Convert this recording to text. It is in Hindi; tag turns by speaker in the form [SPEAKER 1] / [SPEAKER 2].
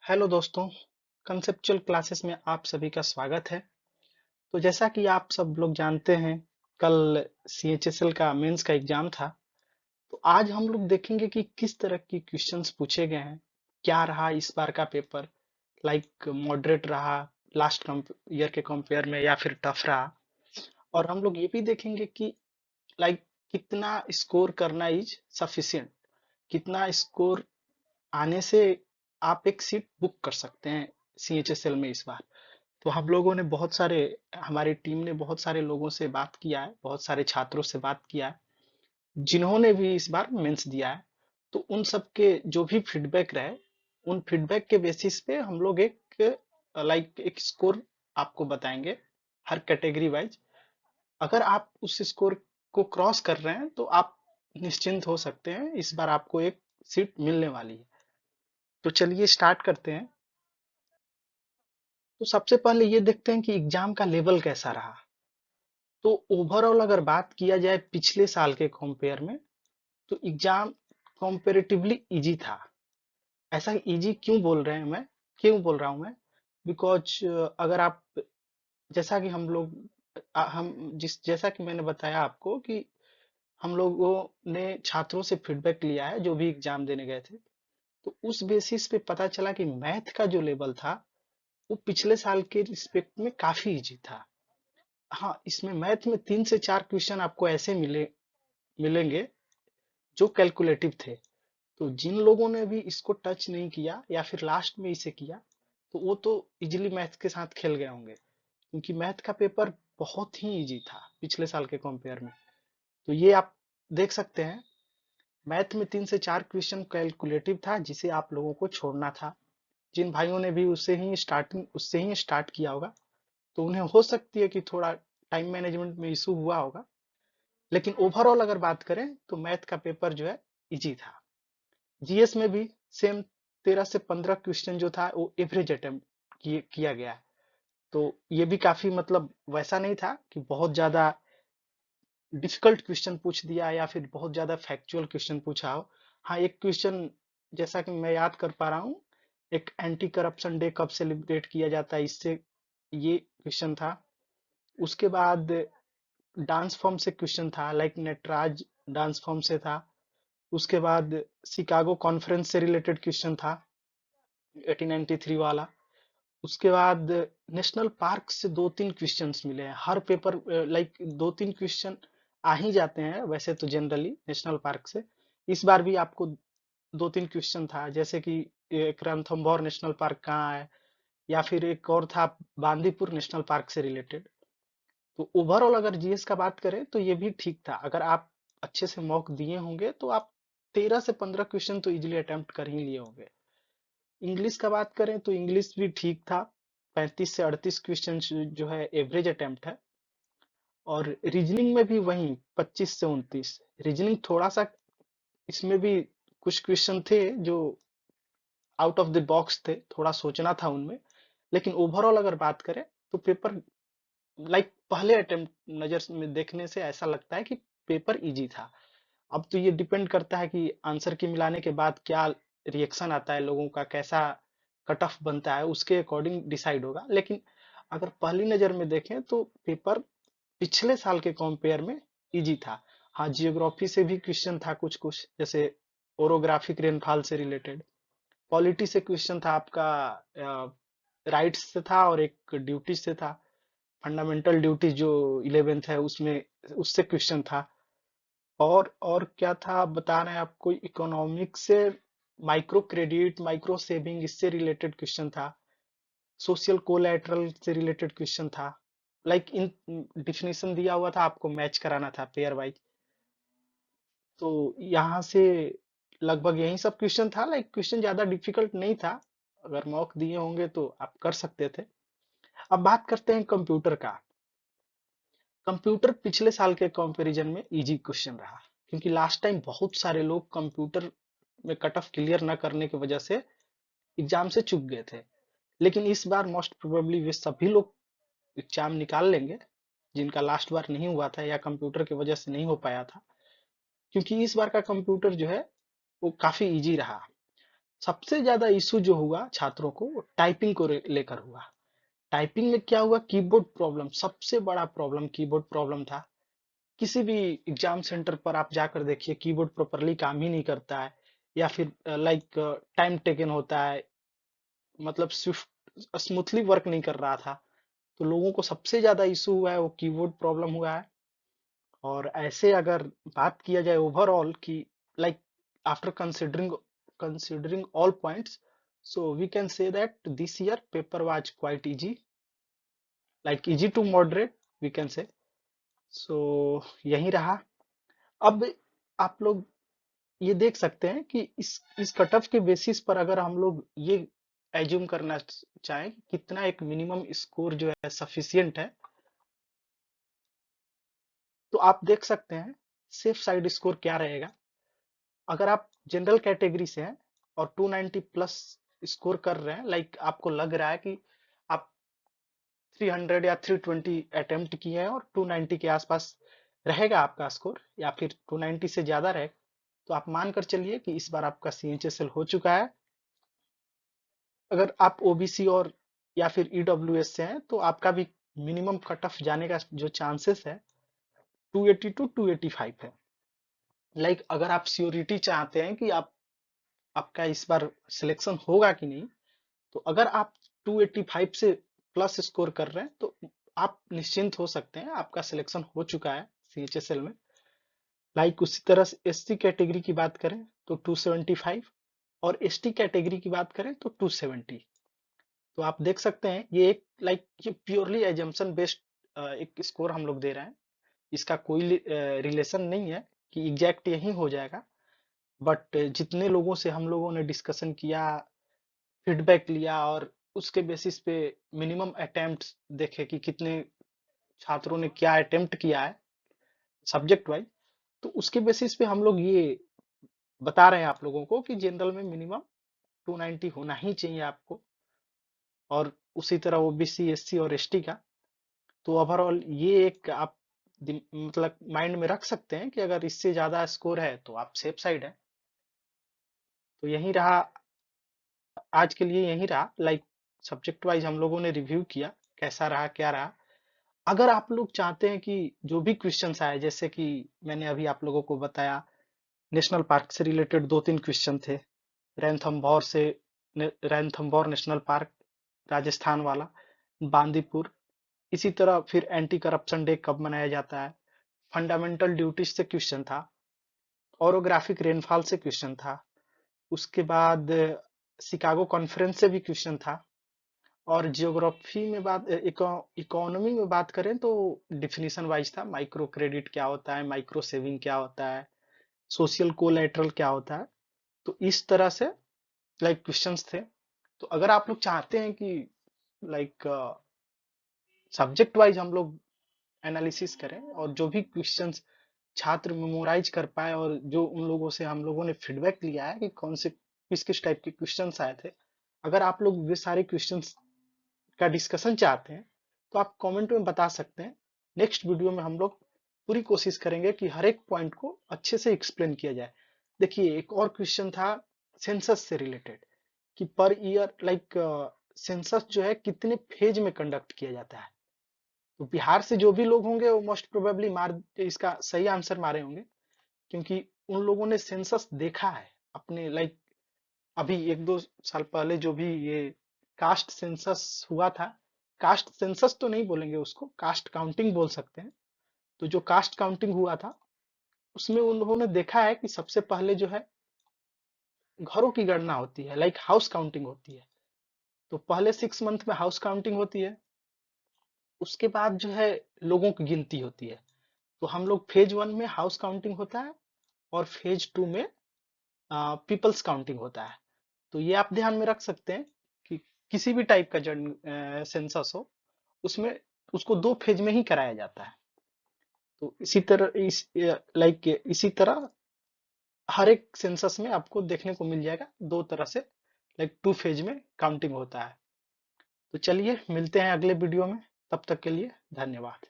[SPEAKER 1] हेलो दोस्तों। कंसेप्चुअल क्लासेस में आप सभी का स्वागत है। तो जैसा कि आप सब लोग जानते हैं, कल सीएचएसएल का मेंस का एग्जाम था। तो आज हम लोग देखेंगे कि किस तरह की क्वेश्चंस पूछे गए हैं, क्या रहा इस बार का पेपर। लाइक मॉडरेट रहा लास्ट ईयर के कंपेयर में या फिर टफ रहा। और हम लोग ये भी देखेंगे कि लाइक कितना स्कोर करना इज सफिशिएंट, कितना स्कोर आने से आप एक सीट बुक कर सकते हैं सीएचएसएल में इस बार। तो हम लोगों ने बहुत सारे हमारी टीम ने बहुत सारे लोगों से बात किया है, बहुत सारे छात्रों से बात किया है जिन्होंने भी इस बार मेंस दिया है। तो उन सब के जो भी फीडबैक रहे, उन फीडबैक के बेसिस पे हम लोग एक स्कोर आपको बताएंगे हर कैटेगरी वाइज। अगर आप उस स्कोर को क्रॉस कर रहे हैं तो आप निश्चिंत हो सकते हैं, इस बार आपको एक सीट मिलने वाली है। तो चलिए स्टार्ट करते हैं। तो सबसे पहले ये देखते हैं कि एग्जाम का लेवल कैसा रहा। तो ओवरऑल अगर बात किया जाए पिछले साल के कंपेयर में, तो एग्जाम कंपैरेटिवली इजी था। ऐसा इजी क्यों बोल रहा हूं मैं? बिकॉज अगर आप, जैसा कि हम लोग हम जिस जैसा कि मैंने बताया आपको कि हम लोगों ने छात्रों से फीडबैक लिया है जो भी एग्जाम देने गए थे। तो उस बेसिस पे पता चला कि मैथ का जो लेवल था वो पिछले साल के रिस्पेक्ट में काफी इजी था। हाँ, इसमें मैथ में 3 से 4 क्वेश्चन आपको ऐसे मिलेंगे जो कैलकुलेटिव थे। तो जिन लोगों ने भी इसको टच नहीं किया या फिर लास्ट में इसे किया, तो वो तो इजीली मैथ के साथ खेल गए होंगे, क्योंकि मैथ का पेपर बहुत ही इजी था पिछले साल के कंपेयर में। तो ये आप देख सकते हैं, मैथ में 3 से 4 क्वेश्चन कैलकुलेटिव था जिसे आप लोगों को छोड़ना था। जिन भाइयों ने भी उससे ही स्टार्ट किया होगा, तो उन्हें हो सकती है कि थोड़ा टाइम मैनेजमेंट में इशू हुआ होगा। लेकिन ओवरऑल अगर बात करें तो मैथ का पेपर जो है इजी था। जीएस में भी सेम 13 से 15 क्वेश्चन जो था वो एवरेज अटेम्प्ट किया गया है। तो ये भी काफी मतलब वैसा नहीं था कि बहुत ज्यादा डिफिकल्ट क्वेश्चन पूछ दिया या फिर बहुत ज्यादा फैक्चुअल क्वेश्चन पूछा हो। हाँ, एक क्वेश्चन जैसा कि मैं याद कर पा रहा हूँ, एक एंटी करप्शन डे कब सेलिब्रेट किया जाता है, इससे ये क्वेश्चन था। उसके बाद डांस फॉर्म से क्वेश्चन था, लाइक नटराज डांस फॉर्म से था। उसके बाद शिकागो कॉन्फ्रेंस से रिलेटेड क्वेश्चन था, 1893 वाला। उसके बाद नेशनल पार्क से 2-3 क्वेश्चंस मिले हैं हर पेपर। लाइक 2-3 क्वेश्चन आ ही जाते हैं वैसे तो जनरली नेशनल पार्क से। इस बार भी आपको 2-3 क्वेश्चन था, जैसे कि एक रणथंभौर नेशनल पार्क कहाँ है, या फिर एक और था बांदीपुर नेशनल पार्क से रिलेटेड। तो ओवरऑल अगर जीएस का बात करें तो ये भी ठीक था। अगर आप अच्छे से मॉक दिए होंगे तो आप 13 से 15 क्वेश्चन तो इजीली अटेम्प्ट कर ही लिए होंगे। इंग्लिश का बात करें तो इंग्लिश भी ठीक था, 35 से 38 क्वेश्चन जो है एवरेज अटेम्प्ट है। और रीजनिंग में भी वही 25 से 29। रीजनिंग थोड़ा सा, इसमें भी कुछ क्वेश्चन थे जो आउट ऑफ द बॉक्स थे, थोड़ा सोचना था उनमें। लेकिन ओवरऑल अगर बात करें तो पेपर पहले अटेम्प्ट नजर में देखने से ऐसा लगता है कि पेपर इजी था। अब तो ये डिपेंड करता है कि आंसर की मिलाने के बाद क्या रिएक्शन आता है लोगों का, कैसा कट ऑफ बनता है, उसके अकॉर्डिंग डिसाइड होगा। लेकिन अगर पहली नजर में देखें तो पेपर पिछले साल के कंपेयर में इजी था। हाँ, जियोग्राफी से भी क्वेश्चन था कुछ कुछ, जैसे ओरोग्राफिक रेनफॉल से रिलेटेड। पॉलिटी से क्वेश्चन था आपका, राइट्स से था और एक ड्यूटी से था। फंडामेंटल ड्यूटी जो 11th है उसमें, उससे क्वेश्चन था। और क्या था आप बता रहे हैं, आपको इकोनॉमिक्स से माइक्रो क्रेडिट माइक्रो सेविंग इससे रिलेटेड क्वेश्चन था। सोशल कोलैटरल से रिलेटेड क्वेश्चन था। इन डिफिनेशन दिया हुआ था, आपको मैच कराना था पेयर वाइज। तो यहाँ से लगभग यही सब क्वेश्चन था। क्वेश्चन ज्यादा डिफिकल्ट नहीं था, अगर मॉक दिए होंगे तो आप कर सकते थे। अब बात करते हैं कंप्यूटर का। कंप्यूटर पिछले साल के कंपैरिजन में इजी क्वेश्चन रहा, क्योंकि लास्ट टाइम बहुत सारे लोग कंप्यूटर में कट ऑफ क्लियर न करने की वजह से एग्जाम से चूक गए थे। लेकिन इस बार मोस्ट प्रोबेबली वे सभी लोग एग्जाम निकाल लेंगे जिनका लास्ट बार नहीं हुआ था या कंप्यूटर की वजह से नहीं हो पाया था, क्योंकि इस बार का कंप्यूटर जो है वो काफी इजी रहा। सबसे ज्यादा इशू जो हुआ छात्रों को वो टाइपिंग को लेकर हुआ। टाइपिंग में क्या हुआ, कीबोर्ड प्रॉब्लम, सबसे बड़ा प्रॉब्लम कीबोर्ड प्रॉब्लम था। किसी भी एग्जाम सेंटर पर आप जाकर देखिए, कीबोर्ड प्रॉपरली काम ही नहीं करता है, या फिर लाइक टाइम टेकन होता है, मतलब स्विफ्ट स्मूथली वर्क नहीं कर रहा था। तो लोगों को सबसे ज्यादा इशू हुआ है वो कीबोर्ड प्रॉब्लम हुआ है। और ऐसे अगर बात किया जाए ओवरऑल कि like after considering all points, so we can say that this year paper was quite easy, like easy to moderate, we can say. So यही रहा। अब आप लोग ये देख सकते हैं कि इस कट ऑफ के बेसिस पर अगर हम लोग ये एज्यूम करना चाहें कि कितना एक मिनिमम स्कोर जो है सफिशियंट है, तो आप देख सकते हैं सेफ साइड स्कोर क्या रहेगा। अगर आप जनरल कैटेगरी से हैं और 290 प्लस स्कोर कर रहे हैं, लाइक आपको लग रहा है कि आप 300 या 320 अटेम्प्ट किए हैं और 290 के आसपास रहेगा आपका स्कोर, या फिर 290 से ज्यादा रहे, तो आप मानकर चलिए कि इस बार आपका सीएचएसएल हो चुका है। अगर आप ओबीसी और या फिर ईडब्ल्यूएस से हैं तो आपका भी मिनिमम कट ऑफ जाने का जो चांसेस है 280 टू 285 है। लाइक अगर आप श्योरिटी चाहते हैं कि आपका इस बार सिलेक्शन होगा कि नहीं, तो अगर आप 285 से प्लस स्कोर कर रहे हैं तो आप निश्चिंत हो सकते हैं, आपका सिलेक्शन हो चुका है सीएचएसएल में। लाइक उसी तरह से एससी कैटेगरी की बात करें तो 275, और एसटी कैटेगरी की बात करें तो 270। तो आप देख सकते हैं ये एक लाइक ये प्योरली एजम्पशन बेस्ड एक स्कोर हम लोग दे रहे हैं। इसका कोई रिलेशन नहीं है कि एग्जैक्ट यही हो जाएगा, बट जितने लोगों से हम लोगों ने डिस्कशन किया, फीडबैक लिया, और उसके बेसिस पे मिनिमम अटेम्प्ट देखे कि कितने छात्रों ने क्या अटेम्प्ट किया है सब्जेक्ट वाइज, तो उसके बेसिस पे हम लोग ये बता रहे हैं आप लोगों को कि जनरल में मिनिमम 290 होना ही चाहिए आपको, और उसी तरह ओबीसी एससी और एसटी का। तो ओवरऑल ये एक आप मतलब माइंड में रख सकते हैं कि अगर इससे ज्यादा स्कोर है तो आप सेफ साइड है। तो यही रहा, आज के लिए यही रहा। लाइक सब्जेक्ट वाइज हम लोगों ने रिव्यू किया, कैसा रहा क्या रहा। अगर आप लोग चाहते हैं कि जो भी क्वेश्चंस आए, जैसे कि मैंने अभी आप लोगों को बताया, नेशनल पार्क से रिलेटेड 2-3 क्वेश्चन थे, रैनथंबोर से, रैनथंबोर नेशनल पार्क राजस्थान वाला, बांदीपुर, इसी तरह फिर एंटी करप्शन डे कब मनाया जाता है, फंडामेंटल ड्यूटीज से क्वेश्चन था, ओरोग्राफिक रेनफॉल से क्वेश्चन था, उसके बाद शिकागो कॉन्फ्रेंस से भी क्वेश्चन था, और जियोग्राफी में बात इकोनॉमी में बात करें तो डिफिनीशन वाइज था, माइक्रो क्रेडिट क्या होता है, माइक्रो सेविंग क्या होता है, सोशल कोलेटरल क्या होता है। तो इस तरह से लाइक क्वेश्चंस थे। तो अगर आप लोग चाहते हैं कि लाइक सब्जेक्ट वाइज हम लोग एनालिसिस करें और जो भी क्वेश्चंस छात्र मेमोराइज कर पाए, और जो उन लोगों से हम लोगों ने फीडबैक लिया है कि कौन से किस किस टाइप के क्वेश्चंस आए थे, अगर आप लोग वे सारे क्वेश्चंस का डिस्कशन चाहते हैं तो आप कमेंट में बता सकते हैं। नेक्स्ट वीडियो में हम लोग पूरी कोशिश करेंगे कि हर एक पॉइंट को अच्छे से एक्सप्लेन किया जाए। देखिए एक और क्वेश्चन था सेंसस से रिलेटेड, कि पर ईयर लाइक सेंसस जो है कितने फेज में कंडक्ट किया जाता है। तो बिहार से जो भी लोग होंगे वो मोस्ट प्रोबेबली मार इसका सही आंसर मारे होंगे, क्योंकि उन लोगों ने सेंसस देखा है अपने लाइक अभी 1-2 साल पहले जो भी ये कास्ट सेंसस हुआ था। कास्ट सेंसस तो नहीं बोलेंगे उसको, कास्ट काउंटिंग बोल सकते हैं। तो जो कास्ट काउंटिंग हुआ था उसमें उन लोगों ने देखा है कि सबसे पहले जो है घरों की गणना होती है, लाइक हाउस काउंटिंग होती है। तो पहले 6 मंथ में हाउस काउंटिंग होती है, उसके बाद जो है लोगों की गिनती होती है। तो हम लोग फेज 1 में हाउस काउंटिंग होता है, और फेज 2 में पीपल्स काउंटिंग होता है। तो ये आप ध्यान में रख सकते हैं कि किसी भी टाइप का जन सेंसस हो उसमें उसको 2 फेज में ही कराया जाता है। तो इसी तरह लाइक इसी तरह हर एक सेंसस में आपको देखने को मिल जाएगा 2 तरह से, लाइक 2 फेज में काउंटिंग होता है। तो चलिए मिलते हैं अगले वीडियो में, तब तक के लिए धन्यवाद।